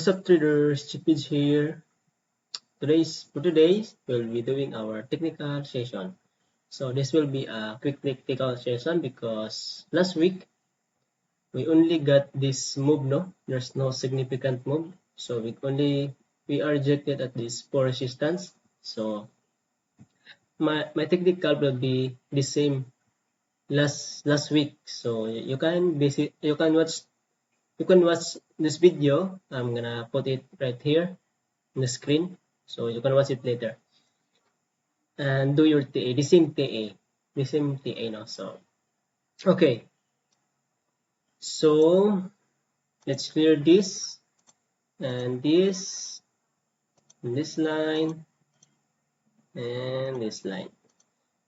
What's up, traders? Chipage here. For today, we'll be doing our technical session. So this will be a quick technical session because last week we only got this move, no? There's no significant move. So we are rejected at this 4 resistance. So my technical will be the same last week. So you can watch this video. I'm gonna put it right here on the screen, so you can watch it later and do your TA, the same TA now. So okay, so let's clear this and this line and this line.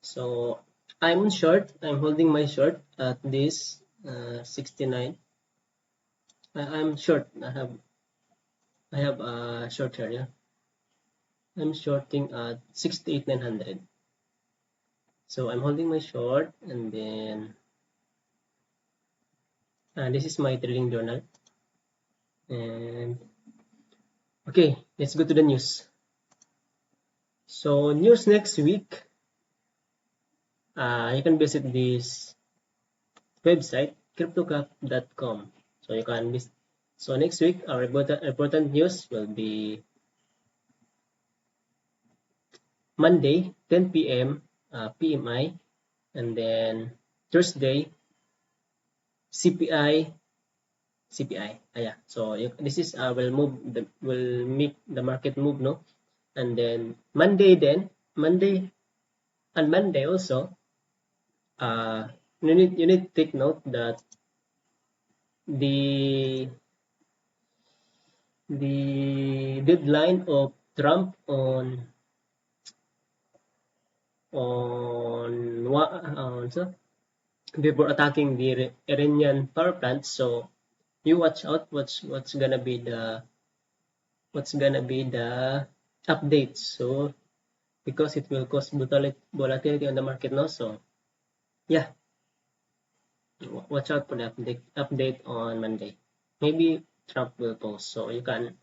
So I'm short. I'm holding my short at this 69. I'm short. I have a short here. Yeah, I'm shorting at 68,900. So I'm holding my short, and then this is my trading journal. And okay, let's go to the news. So news next week, you can visit this website cryptocap.com. So you can visit. So next week, our important news will be Monday, 10 p.m. PMI, and then Thursday, CPI. Yeah. So this is will make the market move, no? And then Monday and Monday also, you need to take note that the deadline of Trump on before attacking the Iranian power plant. So you watch out what's gonna be the updates. So because it will cause volatility on the market now. So yeah, watch out for the update on Monday. Maybe Trump will post, so you can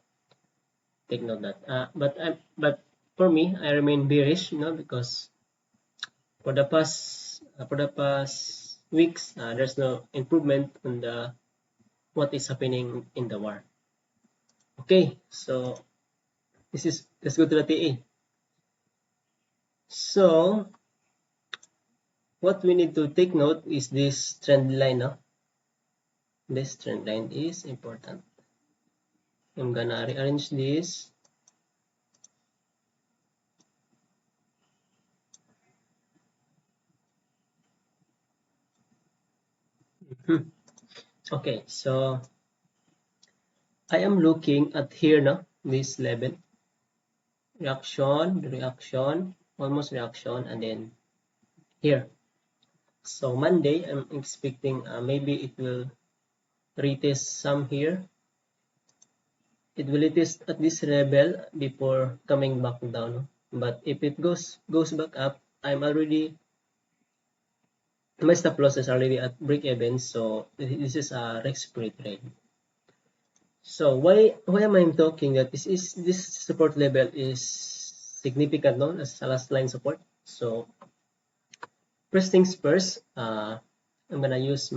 take note that. But for me, I remain bearish, because for the past weeks, there's no improvement on the what is happening in the war. Okay, so let's go to the TA. So what we need to take note is this trend line. No? This trend line is important. I'm gonna rearrange this. Okay, so I am looking at here now, this level. Reaction, almost reaction, and then here. So Monday, I'm expecting maybe it will retest some here. It will retest at this level before coming back down. But if it goes back up, my stop loss is already at break even. So this is a risk-free trade. So why am I talking that this support level is significant, no, as a last line support? So first things first, I'm gonna use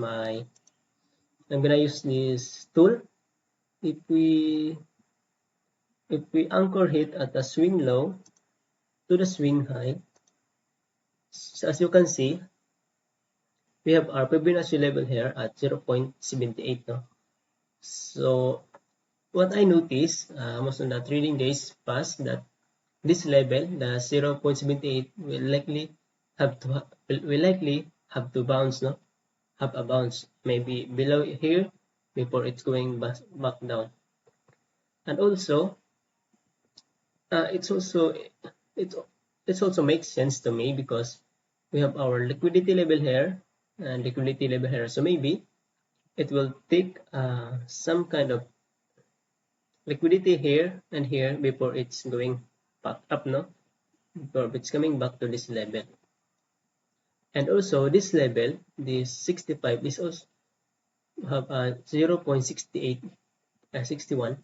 this tool. If we anchor hit at the swing low to the swing high, so as you can see, we have our Fibonacci level here at 0.78. No? So what I noticed almost on the trading days past, that this level, the 0.78, will likely have to bounce, no? Have a bounce, maybe below here before it's going back down. And also, it's also makes sense to me because we have our liquidity level here and liquidity level here. So maybe it will take some kind of liquidity here and here before it's going back up, no? Before it's coming back to this level. And also this level, this 65, is also have a 0.68, 61.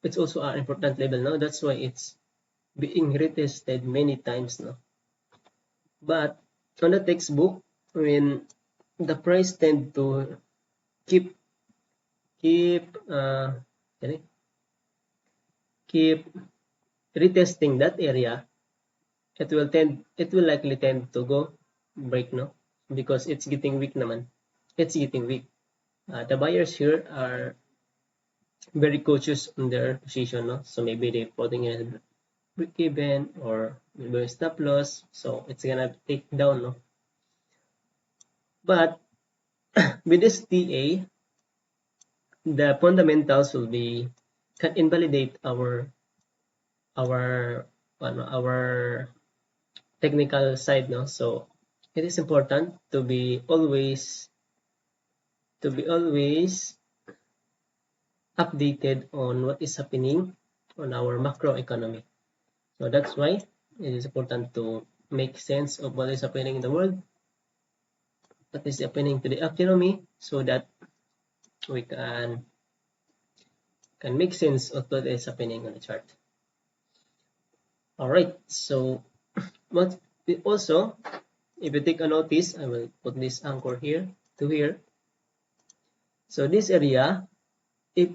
it's also an important level now. That's why it's being retested many times now. But on the textbook, when the price tend to keep keep uh, keep retesting that area, it will likely tend to go break, no, because it's getting weak naman. It's getting weak. The buyers here are very cautious on their position, no, so maybe they're putting in a break even or maybe a stop loss, so it's gonna take down, no. But with this TA, the fundamentals will be can invalidate our our technical side, no. So it is important to be always updated on what is happening on our macro economy. So that's why it is important to make sense of what is happening in the world, what is happening to the economy, so that we can make sense of what is happening on the chart. All right, so but also, if you take a notice, I will put this anchor here to here. So this area, if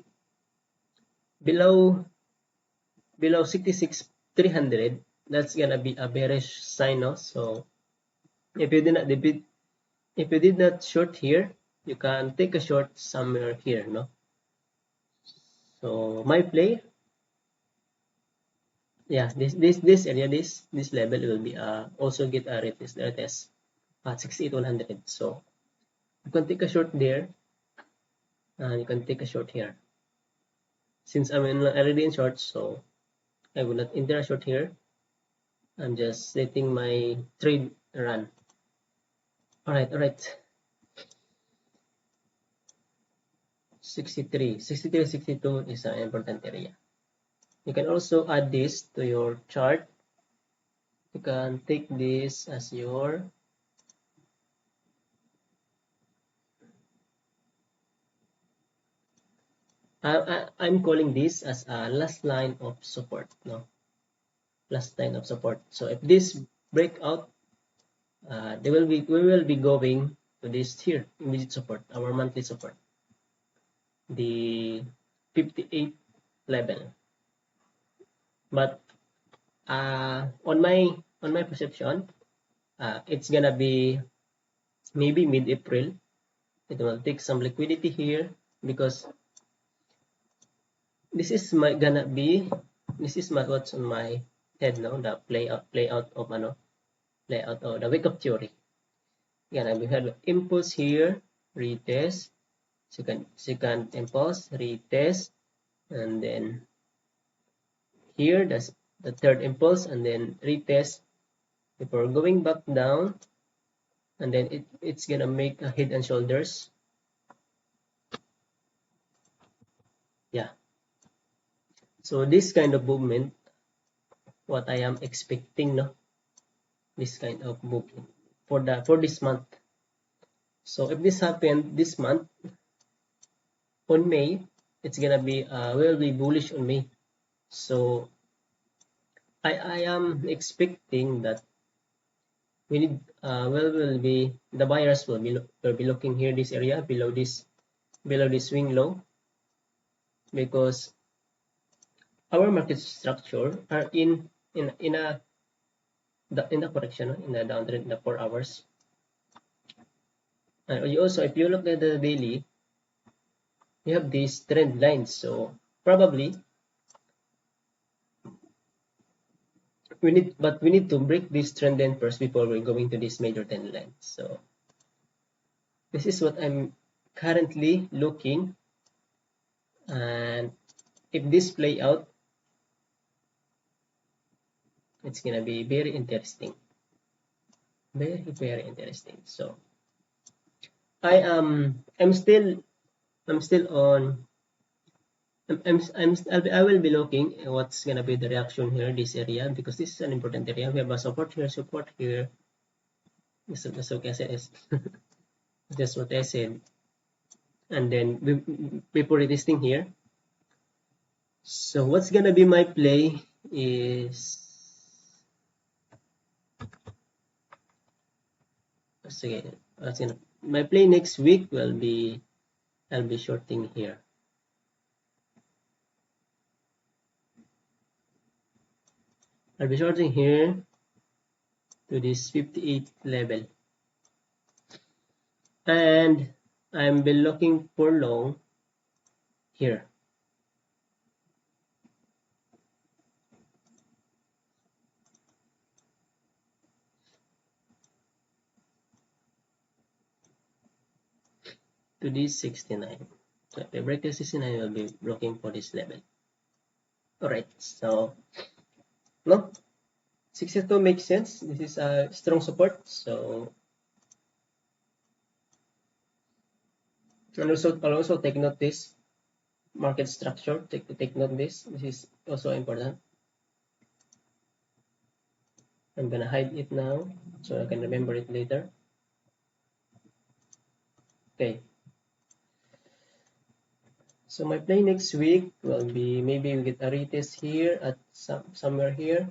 below 66,300, that's gonna be a bearish sign, no? So if you did not short here, you can take a short somewhere here, no? So my play, yeah, this area, this level will be also get a retest at 68,100. So you can take a short there, and you can take a short here. Since I'm already in short, so I will not enter a short here. I'm just letting my trade run. All right. 63, 62 is an important area. You can also add this to your chart. You can take this as your I'm calling this as a last line of support, no? Last line of support. So if this breakout, we will be going to this here, immediate support, our monthly support, the 58 level. But on my perception, it's gonna be maybe mid-April. It will take some liquidity here because this is what's on my head now, the layout of the wake up theory. Again, we have impulse here, retest, second impulse, retest, and then here that's the third impulse, and then retest before going back down, and then it's gonna make a head and shoulders. Yeah. So this kind of movement, what I am expecting, no, this kind of movement for this month. So if this happened this month, on May, it's gonna be will be bullish on May. So I am expecting that we need will be the buyers will be looking here this area below this swing low, because our market structure are in a in the correction, in the downtrend in the 4 hours. And you also, if you look at the daily, you have these trend lines. So probably we need to break this trend line first before we're going to this major trend line. So this is what I'm currently looking, and if this play out, it's gonna be very interesting, very interesting. So I'm still on. I will be looking at what's gonna be the reaction here, this area, because this is an important area. We have a support here. That's okay, I said. That's what I said. And then before resisting here. So what's gonna be my play is, sige, my play next week will be, I'll be shorting here. I'll be shorting here to this 58 level. And I'm be looking for long here. To this 69. So if I break the 69, I'll be looking for this level. Alright, so no, 62 makes sense. This is a strong support. So and also I'll also take note this market structure. Take note this. This is also important. I'm gonna hide it now so I can remember it later. Okay. So my play next week will be, maybe we get a retest here at somewhere here.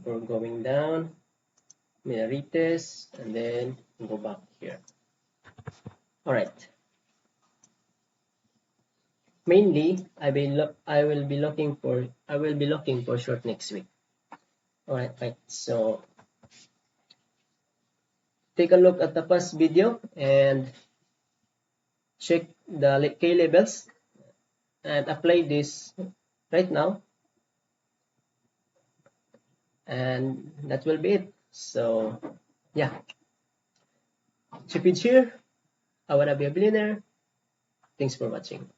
We're going down, a retest, and then go back here. All right. Mainly, I will be looking for short next week. All right, right. So take a look at the past video and check the K levels and apply this right now, and that will be it. So yeah, Chipid here. I wanna be a billionaire. Thanks for watching.